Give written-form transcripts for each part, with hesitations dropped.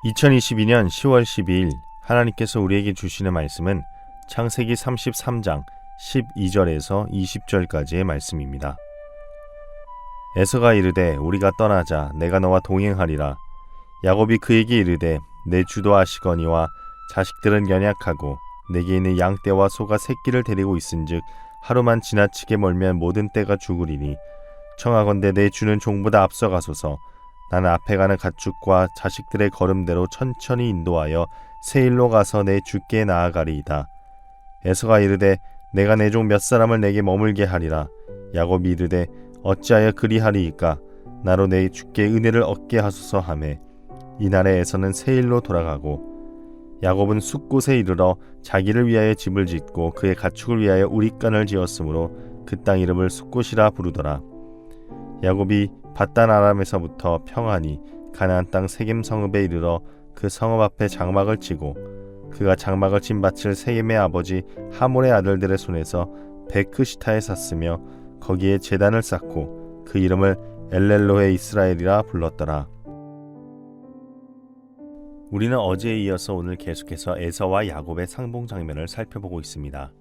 2022년 10월 12일 하나님께서 우리에게 주시는 말씀은 창세기 33장 12절에서 20절까지의 말씀입니다. 에서가 이르되 우리가 떠나자 내가 너와 동행하리라. 야곱이 그에게 이르되 내 주도 아시거니와 자식들은 연약하고 내게 있는 양떼와 소가 새끼를 데리고 있은즉 하루만 지나치게 멀면 모든 떼가 죽으리니 청하건대 내 주는 종보다 앞서가소서. 나는 앞에 가는 가축과 자식들의 걸음대로 천천히 인도하여 세일로 가서 내 주께 나아가리이다. 에서가 이르되 내가 내 종 몇 사람을 내게 머물게 하리라. 야곱이 이르되 어찌하여 그리하리이까. 나로 내 주께 은혜를 얻게 하소서 하매 이날에 에서는 세일로 돌아가고 야곱은 숫곳에 이르러 자기를 위하여 집을 짓고 그의 가축을 위하여 우릿간을 지었으므로 그 땅 이름을 숫곳이라 부르더라. 야곱이 밧단 아람에서부터 평안히 가나안 땅 세겜 성읍에 이르러 그 성읍 앞에 장막을 치고 그가 장막을 친 밭을 세겜의 아버지 하몰의 아들들의 손에서 베크시타에 샀으며 거기에 제단을 쌓고 그 이름을 엘렐로헤 이스라엘이라 불렀더라. 우리는 어제에 이어서 오늘 계속해서 에서와 야곱의 상봉 장면을 살펴보고 있습니다.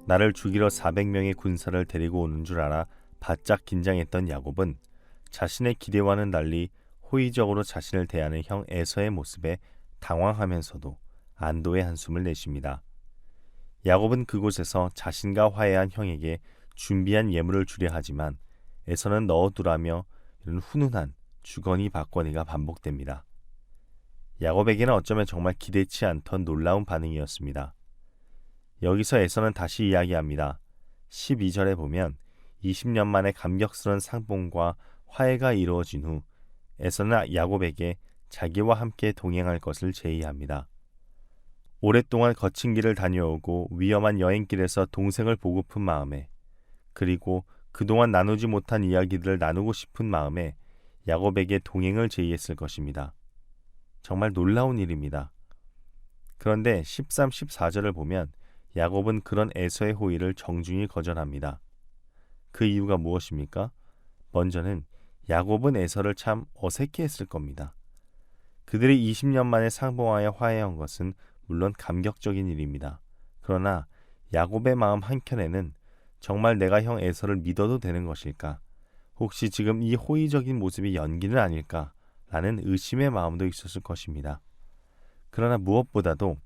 나를 죽이러 400명의 군사를 데리고 오는 줄 알아 바짝 긴장했던 야곱은 자신의 기대와는 달리 호의적으로 자신을 대하는 형 에서의 모습에 당황하면서도 안도의 한숨을 내쉽니다. 야곱은 그곳에서 자신과 화해한 형에게 준비한 예물을 주려 하지만 에서는 넣어두라며 이런 훈훈한 주거니 받거니가 반복됩니다. 야곱에게는 어쩌면 정말 기대치 않던 놀라운 반응이었습니다. 여기서 에서는 다시 이야기합니다. 12절에 보면 20년 만에 감격스러운 상봉과 화해가 이루어진 후 에서는 야곱에게 자기와 함께 동행할 것을 제의합니다. 오랫동안 거친 길을 다녀오고 위험한 여행길에서 동생을 보고픈 마음에 그리고 그동안 나누지 못한 이야기들을 나누고 싶은 마음에 야곱에게 동행을 제의했을 것입니다. 정말 놀라운 일입니다. 그런데 13, 14절을 보면 야곱은 그런 에서의 호의를 정중히 거절합니다. 그 이유가 무엇입니까? 먼저는 야곱은 에서를 참 어색해했을 겁니다. 그들이 20년 만에 상봉하여 화해한 것은 물론 감격적인 일입니다. 그러나 야곱의 마음 한켠에는 정말 내가 형 에서를 믿어도 되는 것일까? 혹시 지금 이 호의적인 모습이 연기는 아닐까? 라는 의심의 마음도 있었을 것입니다. 그러나 무엇보다도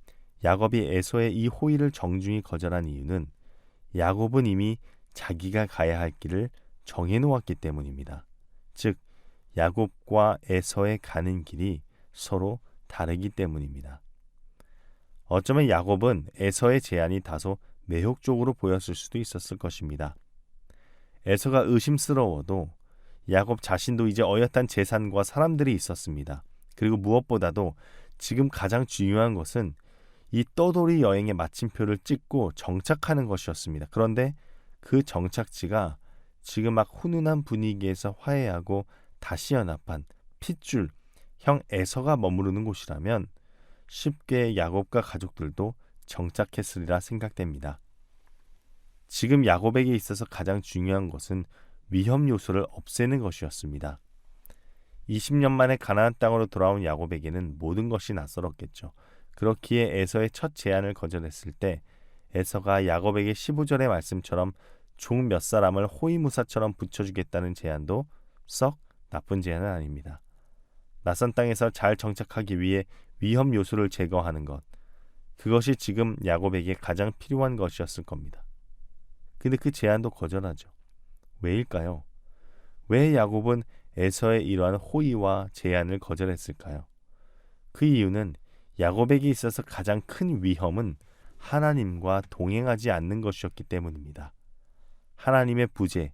야곱이 에서의 이 호의를 정중히 거절한 이유는 야곱은 이미 자기가 가야 할 길을 정해놓았기 때문입니다. 즉 야곱과 에서의 가는 길이 서로 다르기 때문입니다. 어쩌면 야곱은 에서의 제안이 다소 매혹적으로 보였을 수도 있었을 것입니다. 에서가 의심스러워도 야곱 자신도 이제 어엿한 재산과 사람들이 있었습니다. 그리고 무엇보다도 지금 가장 중요한 것은 이 떠돌이 여행의 마침표를 찍고 정착하는 것이었습니다. 그런데 그 정착지가 지금 막 훈훈한 분위기에서 화해하고 다시 연합한 핏줄 형 에서가 머무르는 곳이라면 쉽게 야곱과 가족들도 정착했으리라 생각됩니다. 지금 야곱에게 있어서 가장 중요한 것은 위험 요소를 없애는 것이었습니다. 20년 만에 가나안 땅으로 돌아온 야곱에게는 모든 것이 낯설었겠죠. 그렇기에 에서의 첫 제안을 거절했을 때 에서가 야곱에게 15절의 말씀처럼 종 몇 사람을 호위무사처럼 붙여주겠다는 제안도 썩 나쁜 제안은 아닙니다. 낯선 땅에서 잘 정착하기 위해 위험 요소를 제거하는 것, 그것이 지금 야곱에게 가장 필요한 것이었을 겁니다. 근데 그 제안도 거절하죠. 왜일까요? 왜 야곱은 에서의 이러한 호의와 제안을 거절했을까요? 그 이유는 야곱에게 있어서 가장 큰 위험은 하나님과 동행하지 않는 것이었기 때문입니다. 하나님의 부재,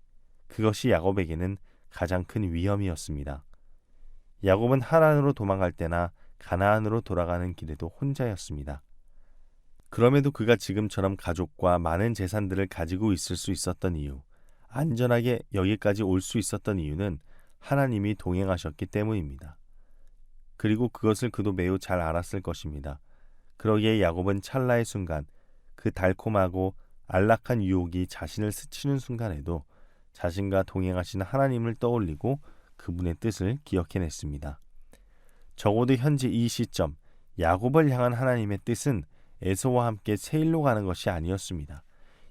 그것이 야곱에게는 가장 큰 위험이었습니다. 야곱은 하란으로 도망갈 때나 가나안으로 돌아가는 길에도 혼자였습니다. 그럼에도 그가 지금처럼 가족과 많은 재산들을 가지고 있을 수 있었던 이유, 안전하게 여기까지 올 수 있었던 이유는 하나님이 동행하셨기 때문입니다. 그리고 그것을 그도 매우 잘 알았을 것입니다. 그러기에 야곱은 찰나의 순간, 그 달콤하고 안락한 유혹이 자신을 스치는 순간에도 자신과 동행하시는 하나님을 떠올리고 그분의 뜻을 기억해냈습니다. 적어도 현재 이 시점 야곱을 향한 하나님의 뜻은 에서와 함께 세일로 가는 것이 아니었습니다.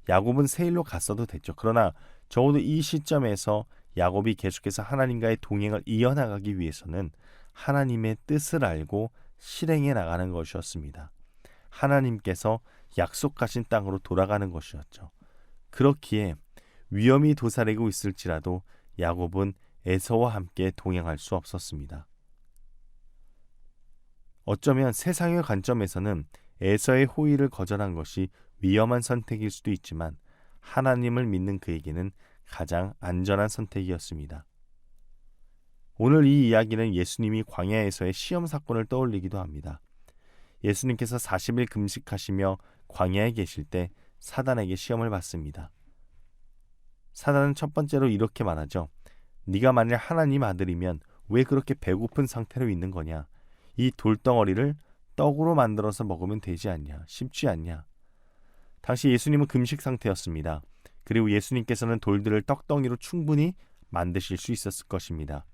야곱은 세일로 갔어도 됐죠. 그러나 적어도 이 시점에서 야곱이 계속해서 하나님과의 동행을 이어나가기 위해서는 하나님의 뜻을 알고 실행해 나가는 것이었습니다. 하나님께서 약속하신 땅으로 돌아가는 것이었죠. 그렇기에 위험이 도사리고 있을지라도 야곱은 에서와 함께 동행할 수 없었습니다. 어쩌면 세상의 관점에서는 에서의 호의를 거절한 것이 위험한 선택일 수도 있지만 하나님을 믿는 그에게는 가장 안전한 선택이었습니다. 오늘 이 이야기는 예수님이 광야에서의 시험 사건을 떠올리기도 합니다. 예수님께서 40일 금식하시며 광야에 계실 때 사단에게 시험을 받습니다. 사단은 첫 번째로 이렇게 말하죠. 네가 만일 하나님 아들이면 왜 그렇게 배고픈 상태로 있는 거냐? 이 돌덩어리를 떡으로 만들어서 먹으면 되지 않냐? 쉽지 않냐? 당시 예수님은 금식 상태였습니다. 그리고 예수님께서는 돌들을 떡덩이로 충분히 만드실 수 있었을 것입니다.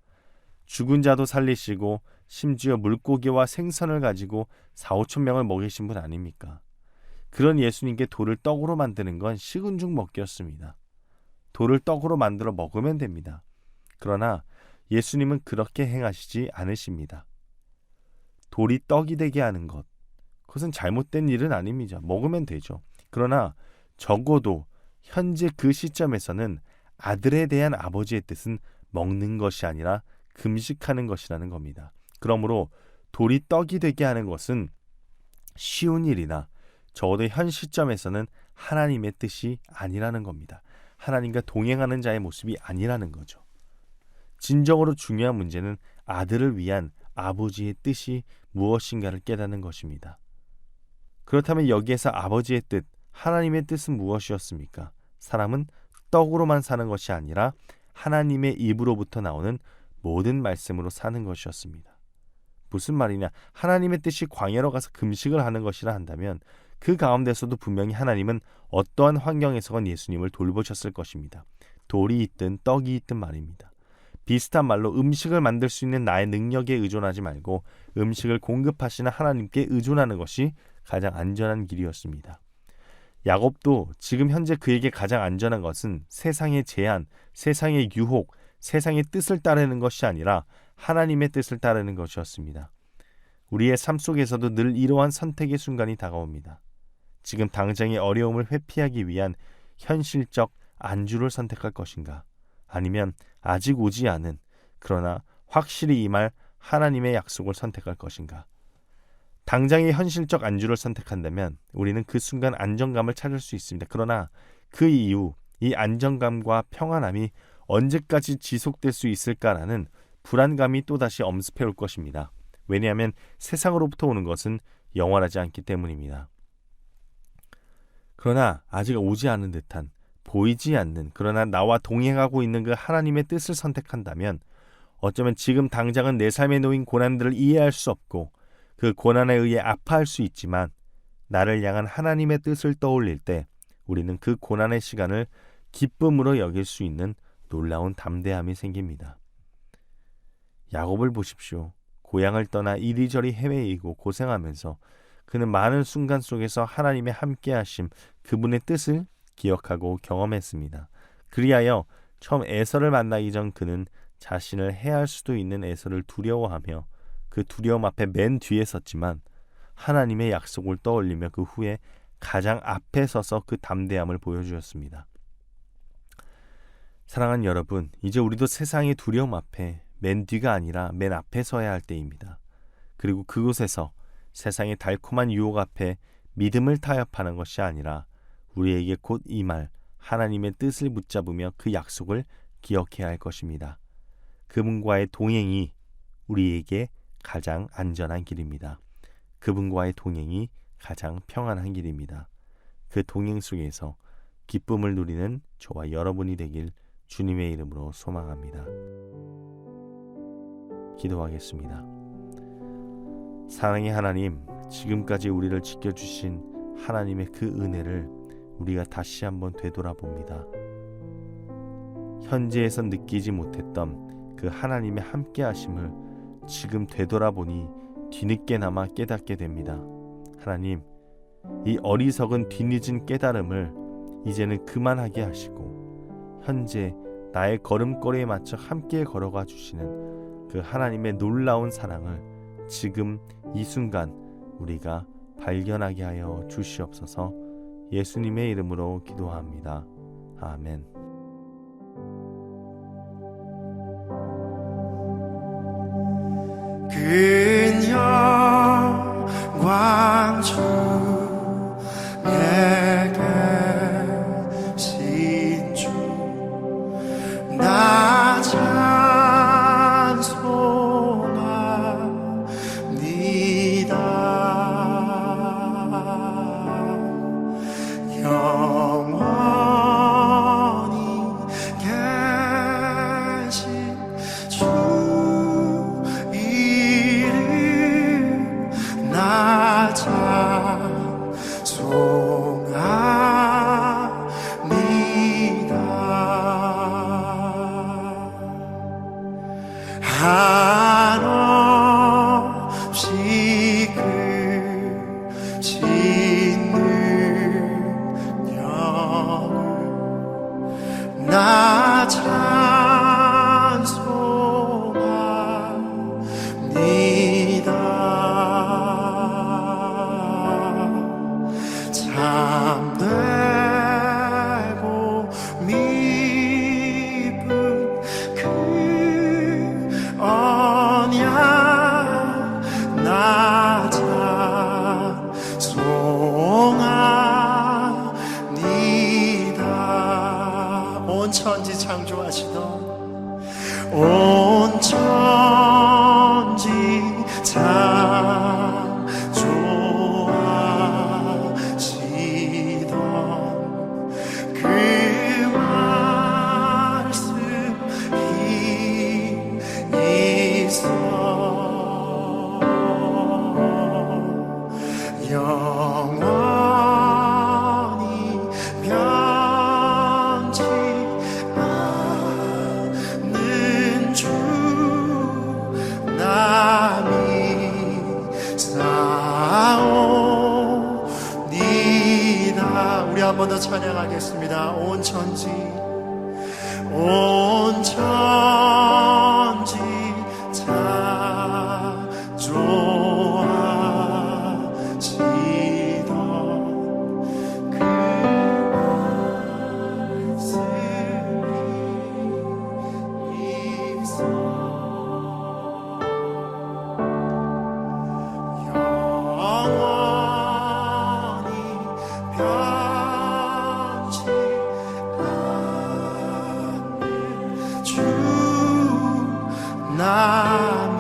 죽은 자도 살리시고 심지어 물고기와 생선을 가지고 4,5천 명을 먹이신 분 아닙니까? 그런 예수님께 돌을 떡으로 만드는 건 식은 죽 먹기였습니다. 돌을 떡으로 만들어 먹으면 됩니다. 그러나 예수님은 그렇게 행하시지 않으십니다. 돌이 떡이 되게 하는 것, 그것은 잘못된 일은 아닙니다. 먹으면 되죠. 그러나 적어도 현재 그 시점에서는 아들에 대한 아버지의 뜻은 먹는 것이 아니라 금식하는 것이라는 겁니다. 그러므로 돌이 떡이 되게 하는 것은 쉬운 일이나 적어도 현 시점에서는 하나님의 뜻이 아니라는 겁니다. 하나님과 동행하는 자의 모습이 아니라는 거죠. 진정으로 중요한 문제는 아들을 위한 아버지의 뜻이 무엇인가를 깨닫는 것입니다. 그렇다면 여기에서 아버지의 뜻, 하나님의 뜻은 무엇이었습니까? 사람은 떡으로만 사는 것이 아니라 하나님의 입으로부터 나오는 모든 말씀으로 사는 것이었습니다. 무슨 말이냐? 하나님의 뜻이 광야로 가서 금식을 하는 것이라 한다면 그 가운데서도 분명히 하나님은 어떠한 환경에서건 예수님을 돌보셨을 것입니다. 돌이 있든 떡이 있든 말입니다. 비슷한 말로 음식을 만들 수 있는 나의 능력에 의존하지 말고 음식을 공급하시는 하나님께 의존하는 것이 가장 안전한 길이었습니다. 야곱도 지금 현재 그에게 가장 안전한 것은 세상의 제한, 세상의 유혹, 세상의 뜻을 따르는 것이 아니라 하나님의 뜻을 따르는 것이었습니다. 우리의 삶 속에서도 늘 이러한 선택의 순간이 다가옵니다. 지금 당장의 어려움을 회피하기 위한 현실적 안주를 선택할 것인가? 아니면 아직 오지 않은 그러나 확실히 임할 하나님의 약속을 선택할 것인가? 당장의 현실적 안주를 선택한다면 우리는 그 순간 안정감을 찾을 수 있습니다. 그러나 그 이후 이 안정감과 평안함이 언제까지 지속될 수 있을까라는 불안감이 또다시 엄습해 올 것입니다. 왜냐하면 세상으로부터 오는 것은 영원하지 않기 때문입니다. 그러나 아직 오지 않은 듯한 보이지 않는 그러나 나와 동행하고 있는 그 하나님의 뜻을 선택한다면 어쩌면 지금 당장은 내 삶에 놓인 고난들을 이해할 수 없고 그 고난에 의해 아파할 수 있지만 나를 향한 하나님의 뜻을 떠올릴 때 우리는 그 고난의 시간을 기쁨으로 여길 수 있는 놀라운 담대함이 생깁니다. 야곱을 보십시오. 고향을 떠나 이리저리 헤매이고 고생하면서 그는 많은 순간 속에서 하나님의 함께하심, 그분의 뜻을 기억하고 경험했습니다. 그리하여 처음 에서를 만나기 전 그는 자신을 해할 수도 있는 에서를 두려워하며 그 두려움 앞에 맨 뒤에 섰지만 하나님의 약속을 떠올리며 그 후에 가장 앞에 서서 그 담대함을 보여주었습니다. 사랑하는 여러분, 이제 우리도 세상의 두려움 앞에 맨 뒤가 아니라 맨 앞에 서야 할 때입니다. 그리고 그곳에서 세상의 달콤한 유혹 앞에 믿음을 타협하는 것이 아니라 우리에게 곧 임할 하나님의 뜻을 붙잡으며 그 약속을 기억해야 할 것입니다. 그분과의 동행이 우리에게 가장 안전한 길입니다. 그분과의 동행이 가장 평안한 길입니다. 그 동행 속에서 기쁨을 누리는 저와 여러분이 되길 주님의 이름으로 소망합니다. 기도하겠습니다. 사랑의 하나님, 지금까지 우리를 지켜주신 하나님의 그 은혜를 우리가 다시 한번 되돌아봅니다. 현재에선 느끼지 못했던 그 하나님의 함께하심을 지금 되돌아보니 뒤늦게나마 깨닫게 됩니다. 하나님, 이 어리석은 뒤늦은 깨달음을 이제는 그만하게 하시고 현재 나의 걸음걸이에 맞춰 함께 걸어가 주시는 그 하나님의 놀라운 사랑을 지금 이 순간 우리가 발견하게 하여 주시옵소서. 예수님의 이름으로 기도합니다. 아멘. 큰 영광 주에게 신주 나 찬송합니다. 영원히 계신 주 나 찬송합니다. 한없이 크신 능력을 나 찬송합니다. 참되고 미쁜 그 언약 나 찬송합니다. 온 천지 창조하시던 온 천지 창조하시던 그 말씀 힘 있어 영원히 변치 않는 주 나 믿사옵니다. 우리 한 번 더 찬양하겠습니다. 온 천지 창조하시던 그 말씀이 있어 영원히 변치 않는 주 나